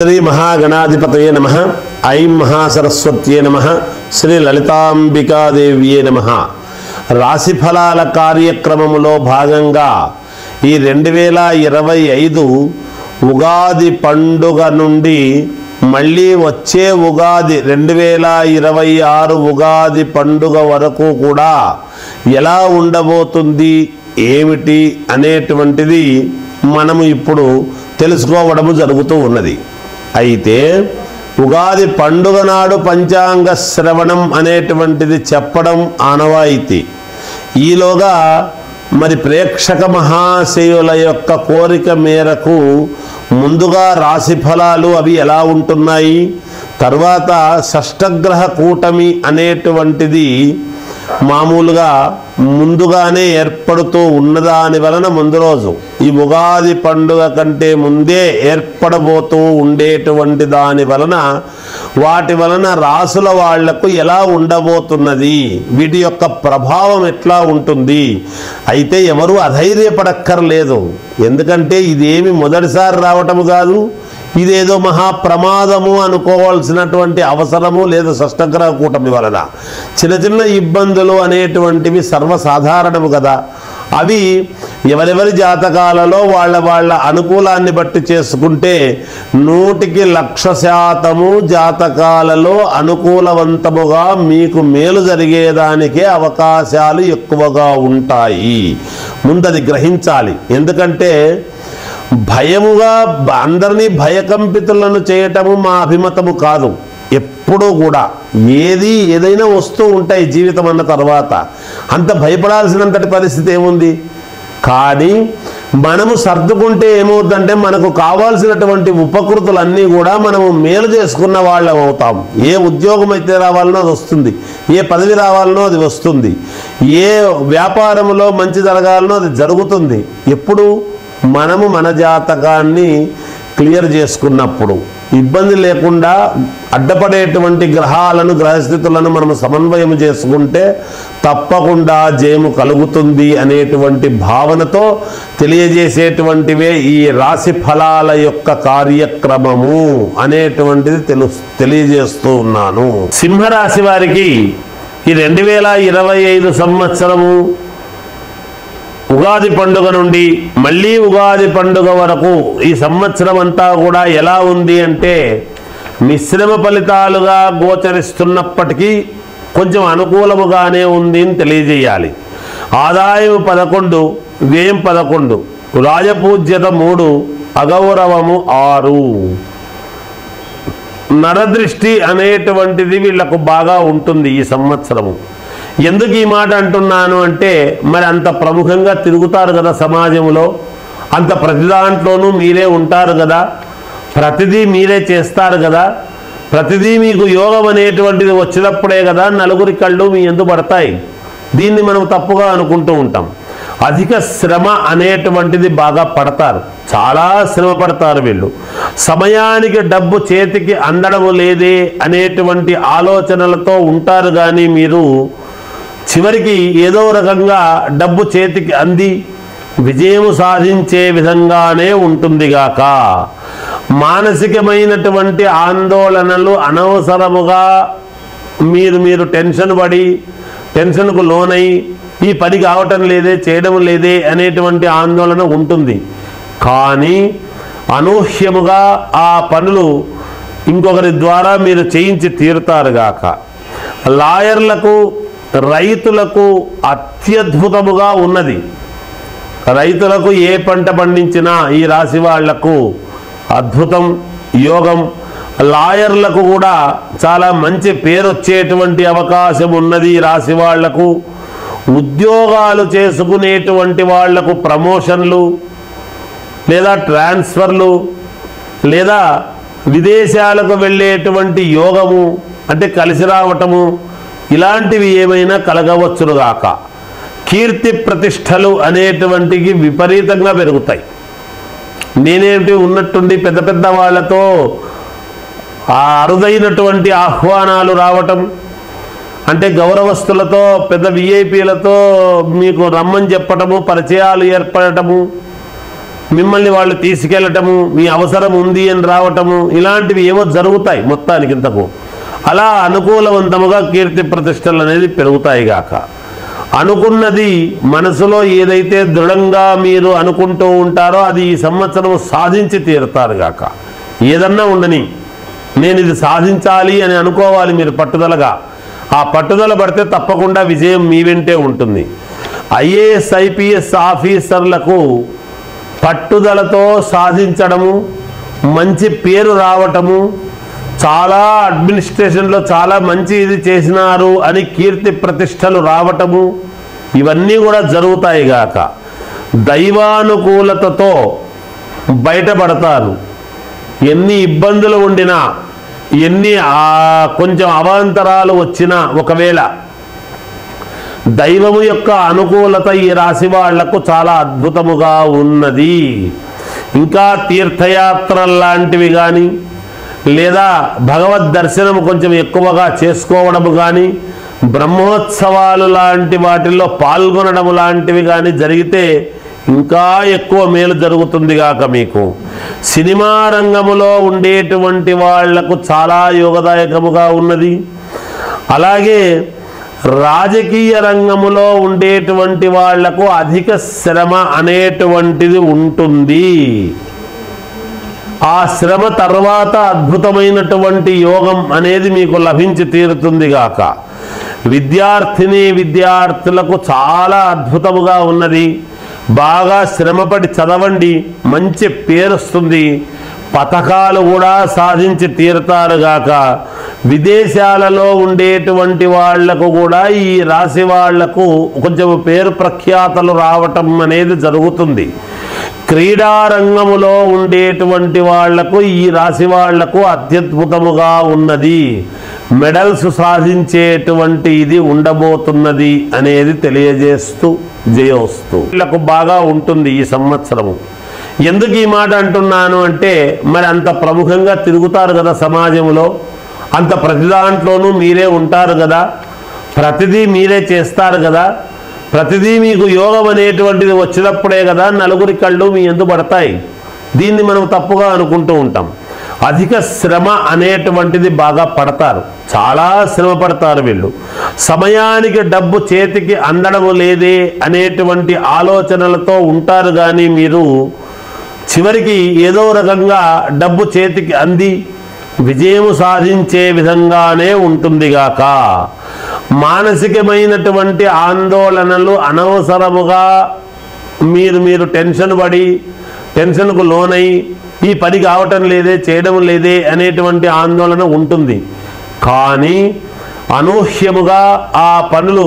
श्री महागणाधिपतये नमः। ऐं महासरस्वत्ये नमः। श्री ललितांबिकादेव्ये नमः। రాశిఫలాల కార్యక్రమములో భాగంగా ఈ 2025 ఉగాది పండుగ నుండి మళ్ళీ వచ్చే ఉగాది 2026 ఉగాది పండుగ వరకు కూడా ఎలా ఉండబోతుంది ఏమిటి అనేటువంటిది మనము ఇప్పుడు తెలుసుకోవడం జరుగుతూ ఉన్నది. అయితే ఉగాది పండుగ నాడు పంచాంగ శ్రవణం అనేటువంటిది చెప్పడం ఆనవాయితీ. ఈలోగా మరి ప్రేక్షక మహాశయుల యొక్క కోరిక మేరకు ముందుగా రాశి ఫలాలు అవి ఎలా ఉంటున్నాయి, తర్వాత షష్టగ్రహ కూటమి అనేటువంటిది మామూలుగా ముందుగానే ఏర్పడుతూ ఉన్నదాని వలన ముందు రోజు ఈ ఉగాది పండుగ కంటే ముందే ఏర్పడబోతూ ఉండేటువంటి దాని వలన వాటి వలన రాసుల వాళ్లకు ఎలా ఉండబోతున్నది, వీటి యొక్క ప్రభావం ఎట్లా ఉంటుంది. అయితే ఎవరు అధైర్యపడక్కర్లేదు, ఎందుకంటే ఇదేమి మొదటిసారి రావటము కాదు, ఇదేదో మహాప్రమాదము అనుకోవాల్సినటువంటి అవసరము లేదు. షష్టగ్రహ కూటమి వలన చిన్న చిన్న ఇబ్బందులు అనేటువంటివి సర్వసాధారణము కదా. అవి ఎవరెవరి జాతకాలలో వాళ్ళ అనుకూలాన్ని బట్టి చేసుకుంటే 100% జాతకాలలో అనుకూలవంతముగా మీకు మేలు జరిగేదానికే అవకాశాలు ఎక్కువగా ఉంటాయి. ముందది గ్రహించాలి. ఎందుకంటే భయముగా అందరినీ భయకంపితులను చేయటము మా అభిమతము కాదు. ఎప్పుడూ కూడా ఏదైనా వస్తూ ఉంటాయి జీవితం అన్న తర్వాత, అంత భయపడాల్సినంతటి పరిస్థితి ఏముంది. కానీ మనము సర్దుకుంటే ఏమవుతుందంటే మనకు కావాల్సినటువంటి ఉపకృతులన్నీ కూడా మనము మేలు చేసుకున్న వాళ్ళం అవుతాం. ఏ ఉద్యోగం అయితే రావాలనో అది వస్తుంది, ఏ పదవి రావాలనో అది వస్తుంది, ఏ వ్యాపారంలో మంచి జరగాలనో అది జరుగుతుంది. ఎప్పుడు మనము మన జాతకాన్ని క్లియర్ చేసుకున్నప్పుడు, ఇబ్బంది లేకుండా అడ్డపడేటువంటి గ్రహాలను గ్రహస్థితులను మనము సమన్వయం చేసుకుంటే తప్పకుండా జయము కలుగుతుంది అనేటువంటి భావనతో తెలియజేసేటువంటివే ఈ రాశి ఫలాల యొక్క కార్యక్రమము అనేటువంటిది తెలియజేస్తూ ఉన్నాను. సింహరాశి వారికి ఈ 2025 సంవత్సరము ఉగాది పండుగ నుండి మళ్ళీ ఉగాది పండుగ వరకు ఈ సంవత్సరం అంతా కూడా ఎలా ఉంది అంటే మిశ్రమ ఫలితాలుగా గోచరిస్తున్నప్పటికీ కొంచెం అనుకూలముగానే ఉంది అని తెలియజేయాలి. ఆదాయం 11, వ్యయం 11, రాజపూజ్యత 3, అగౌరవము 6. నరదృష్టి అనేటువంటిది వీళ్లకు బాగా ఉంటుంది ఈ సంవత్సరము. ఎందుకు ఈ మాట అంటున్నాను అంటే మరి అంత ప్రముఖంగా తిరుగుతారు కదా సమాజంలో, అంత ప్రతి దాంట్లోనూ మీరే ఉంటారు కదా, ప్రతిదీ మీరే చేస్తారు కదా, ప్రతిదీ మీకు యోగం అనేటువంటిది వచ్చినప్పుడే కదా నలుగురి కళ్ళు మీ యందు పడతాయి. దీన్ని మనం తప్పుగా అనుకుంటూ ఉంటాం. అధిక శ్రమ అనేటువంటిది బాగా పడతారు, చాలా శ్రమ పడతారు వీళ్ళు. సమయానికి డబ్బు చేతికి అందడం లేదే అనేటువంటి ఆలోచనలతో ఉంటారు. కానీ మీరు చివరికి ఏదో రకంగా డబ్బు చేతికి అంది విజయము సాధించే విధంగానే ఉంటుందిగాక. మానసికమైనటువంటి ఆందోళనలు అనవసరముగా మీరు టెన్షన్ పడి టెన్షన్కు లోనై ఈ పని కావటం లేదే చేయడం లేదే అనేటువంటి ఆందోళన ఉంటుంది. కానీ అనూహ్యముగా ఆ పనులు ఇంకొకరి ద్వారా మీరు చేయించి తీరుతారుగాక. లాయర్లకు రైతులకు అత్యద్భుతముగా ఉన్నది. రైతులకు ఏ పంట పండించినా ఈ రాశి వాళ్లకు అద్భుతం యోగం. లాయర్లకు కూడా చాలా మంచి పేరు వచ్చేటువంటి అవకాశం ఉన్నది ఈ రాశి వాళ్లకు. ఉద్యోగాలు చేసుకునేటువంటి వాళ్లకు ప్రమోషన్లు లేదా ట్రాన్స్ఫర్లు లేదా విదేశాలకు వెళ్ళేటువంటి యోగము అంటే కలిసి రావటము ఇలాంటివి ఏమైనా కలగవచ్చునుగాక. కీర్తి ప్రతిష్టలు అనేటువంటివి విపరీతంగా పెరుగుతాయి. నేనేమిటి ఉన్నట్టుండి పెద్ద పెద్ద వాళ్ళతో ఆ అరుదైనటువంటి ఆహ్వానాలు రావటం, అంటే గౌరవస్తులతో పెద్ద విఐపీలతో మీకు రమ్మని చెప్పటము, పరిచయాలు ఏర్పడటము, మిమ్మల్ని వాళ్ళు తీసుకెళ్ళటము, మీ అవసరం ఉంది అని రావటము, ఇలాంటివి ఏవో జరుగుతాయి మొత్తానికి ఇంతకు. అలా అనుకూలవంతముగా కీర్తి ప్రతిష్టలు అనేది పెరుగుతాయి గాక. అనుకున్నది మనసులో ఏదైతే దృఢంగా మీరు అనుకుంటూ ఉంటారో అది ఈ సంవత్సరం సాధించి తీరుతారు గాక. ఏదన్నా ఉండని, నేను ఇది సాధించాలి అని అనుకోవాలి మీరు పట్టుదలగా. ఆ పట్టుదల పడితే తప్పకుండా విజయం మీ వెంటే ఉంటుంది. ఐఏఎస్ ఐపీఎస్ ఆఫీసర్లకు పట్టుదలతో సాధించడము, మంచి పేరు రావటము, చాలా అడ్మినిస్ట్రేషన్లో చాలా మంచి ఇది చేసినారు అని కీర్తి ప్రతిష్టలు రావటము, ఇవన్నీ కూడా జరుగుతాయి గాక. దైవానుకూలతతో బయటపడతారు. ఎన్ని ఇబ్బందులు ఉండినా, ఎన్ని కొంచెం అవాంతరాలు వచ్చినా, ఒకవేళ దైవము యొక్క అనుకూలత ఈ రాశి వాళ్లకు చాలా అద్భుతముగా ఉన్నది. ఇంకా తీర్థయాత్రలు లాంటివి కానీ, లేదా భగవద్ దర్శనం కొంచెం ఎక్కువగా చేసుకోవడము కానీ, బ్రహ్మోత్సవాలు లాంటి వాటిల్లో పాల్గొనడం లాంటివి కానీ జరిగితే ఇంకా ఎక్కువ మేలు జరుగుతుంది గాక మీకు. సినిమా రంగములో ఉండేటువంటి వాళ్లకు చాలా యోగదాయకముగా ఉన్నది. అలాగే రాజకీయ రంగములో ఉండేటువంటి వాళ్లకు అధిక శ్రమ అనేటువంటిది ఉంటుంది. ఆ శ్రమ తర్వాత అద్భుతమైనటువంటి యోగం అనేది మీకు లభించి తీరుతుంది గాక. విద్యార్థిని విద్యార్థులకు చాలా అద్భుతముగా ఉన్నది. బాగా శ్రమపడి చదవండి, మంచి పేరు వస్తుంది. పథకాలు కూడా సాధించి తీరుతారు గాక. విదేశాలలో ఉండేటువంటి వాళ్లకు కూడా ఈ రాశి వాళ్లకు కొంచెం పేరు ప్రఖ్యాతలు రావటం అనేది జరుగుతుంది. క్రీడారంగములో ఉండేటువంటి వాళ్లకు ఈ రాశి వాళ్లకు అత్యద్భుతముగా ఉన్నది. మెడల్స్ సాధించేటువంటి ఇది ఉండబోతున్నది అనేది తెలియజేస్తూ జయోస్తు. వీళ్లకు బాగా ఉంటుంది ఈ సంవత్సరము. ఎందుకు ఈ మాట అంటున్నాను అంటే, మరి అంత ప్రముఖంగా తిరుగుతారు కదా సమాజంలో, అంత ప్రతి దాంట్లోనూ మీరే ఉంటారు కదా, ప్రతిదీ మీరే చేస్తారు కదా, ప్రతిదీ మీకు యోగం అనేటువంటిది వచ్చినప్పుడే కదా నలుగురి కళ్ళు మీ యందు పడతాయి. దీన్ని మనం తప్పుగా అనుకుంటూ ఉంటాం. అధిక శ్రమ అనేటువంటిది బాగా పడతారు, చాలా శ్రమ పడతారు వీళ్ళు. సమయానికి డబ్బు చేతికి అందడం లేదే అనేటువంటి ఆలోచనలతో ఉంటారు. కానీ మీరు చివరికి ఏదో రకంగా డబ్బు చేతికి అంది విజయము సాధించే విధంగానే ఉంటుంది గాక. మానసికమైనటువంటి ఆందోళనలు అనవసరముగా మీరు టెన్షన్ పడి, టెన్షన్కు లోనై ఈ పని కావటం లేదే, చేయడం లేదే అనేటువంటి ఆందోళన ఉంటుంది. కానీ అనూహ్యముగా ఆ పనులు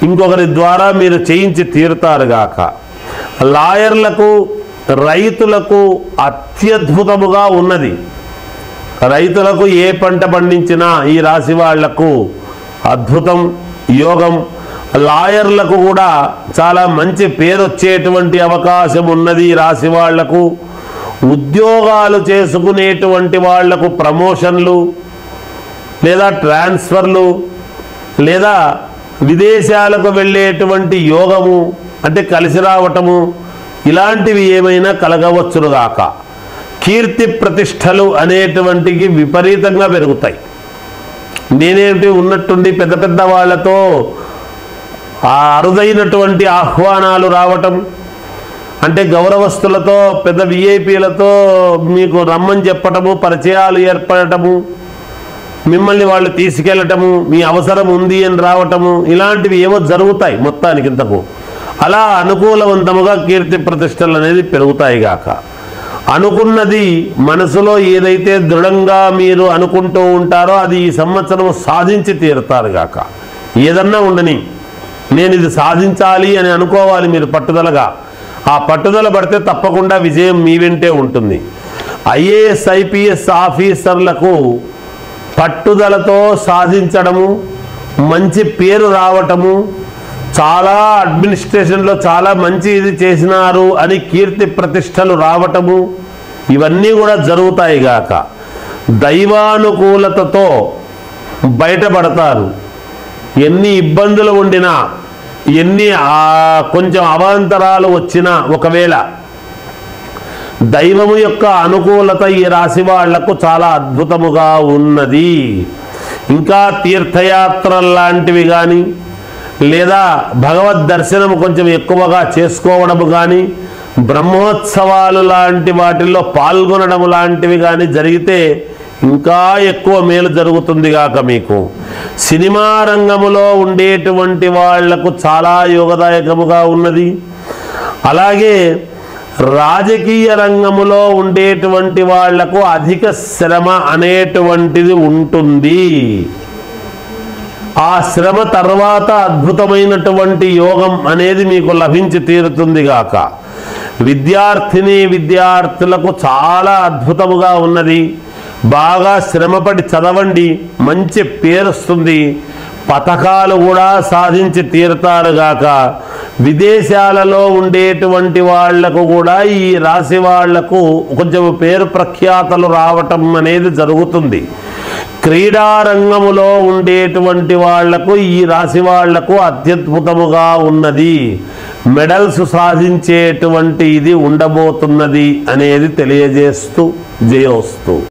ఇంకొకరి ద్వారా మీరు చేయించి తీరుతారు గాక. లాయర్లకు, రైతులకు అత్యద్భుతముగా ఉన్నది. రైతులకు ఏ పంట పండించినా ఈ రాశి వాళ్లకు అద్భుతం, యోగం. లాయర్లకు కూడా చాలా మంచి పేరు వచ్చేటువంటి అవకాశం ఉన్నది ఈ రాశి వాళ్లకు. ఉద్యోగాలు చేసుకునేటువంటి వాళ్లకు ప్రమోషన్లు, లేదా ట్రాన్స్ఫర్లు, లేదా విదేశాలకు వెళ్ళేటువంటి యోగము అంటే కలిసి రావటము, ఇలాంటివి ఏమైనా కలగవచ్చునుగాక. కీర్తి ప్రతిష్టలు అనేటువంటివి విపరీతంగా పెరుగుతాయి. నేనేమిటి ఉన్నట్టుండి పెద్ద పెద్ద వాళ్ళతో ఆ అరుదైనటువంటి ఆహ్వానాలు రావటం, అంటే గౌరవస్తులతో, పెద్ద విఐపీలతో మీకు రమ్మని చెప్పటము, పరిచయాలు ఏర్పడటము, మిమ్మల్ని వాళ్ళు తీసుకెళ్ళటము, మీ అవసరం ఉంది అని రావటము, ఇలాంటివి ఏవో జరుగుతాయి మొత్తానికి ఇంతకు. అలా అనుకూలవంతముగా కీర్తి ప్రతిష్టలు అనేది పెరుగుతాయి గాక. అనుకున్నది మనసులో ఏదైతే దృఢంగా మీరు అనుకుంటూ ఉంటారో అది ఈ సంవత్సరం సాధించి తీరుతారు గాక. ఏదన్నా ఉండని, నేను ఇది సాధించాలి అని అనుకోవాలి మీరు పట్టుదలగా. ఆ పట్టుదల పడితే తప్పకుండా విజయం మీ వెంటే ఉంటుంది. ఐఏఎస్ ఐపీఎస్ ఆఫీసర్లకు పట్టుదలతో సాధించడము, మంచి పేరు రావటము, చాలా అడ్మినిస్ట్రేషన్లో చాలా మంచి ఇది చేసినారు అని కీర్తి ప్రతిష్టలు రావటము, ఇవన్నీ కూడా జరుగుతాయి గాక. దైవానుకూలతతో బయటపడతారు. ఎన్ని ఇబ్బందులు ఉండినా, ఎన్ని కొంచెం అవాంతరాలు వచ్చినా, ఒకవేళ దైవము యొక్క అనుకూలత ఈ రాశి వాళ్లకు చాలా అద్భుతముగా ఉన్నది. ఇంకా తీర్థయాత్రలు లాంటివి కానీ లేదా భగవద్ దర్శనం కొంచెం ఎక్కువగా చేసుకోవడము కానీ బ్రహ్మోత్సవాలు లాంటి వాటిల్లో పాల్గొనడం లాంటివి కానీ జరిగితే ఇంకా ఎక్కువ మేలు జరుగుతుంది గాక మీకు. సినిమా రంగములో ఉండేటువంటి వాళ్లకు చాలా యోగదాయకముగా ఉన్నది. అలాగే రాజకీయ రంగములో ఉండేటువంటి వాళ్లకు అధిక శ్రమ అనేటువంటిది ఉంటుంది. ఆ శ్రమ తర్వాత అద్భుతమైనటువంటి యోగం అనేది మీకు లభించి తీరుతుంది గాక. విద్యార్థిని విద్యార్థులకు చాలా అద్భుతముగా ఉన్నది. బాగా శ్రమపడి చదవండి, మంచి పేరొస్తుంది. పథకాలు కూడా సాధించి తీరుతారుగాక. విదేశాలలో ఉండేటువంటి వాళ్లకు కూడా ఈ రాశి వాళ్లకు కొంచెం పేరు ప్రఖ్యాతలు రావటం అనేది జరుగుతుంది. క్రీడారంగములో ఉండేటువంటి వాళ్లకు ఈ రాశి వాళ్లకు అత్యద్భుతముగా ఉన్నది. మెడల్స్ సాధించేటువంటి ఇది ఉండబోతున్నది అనేది తెలియజేస్తూ జయోస్తు.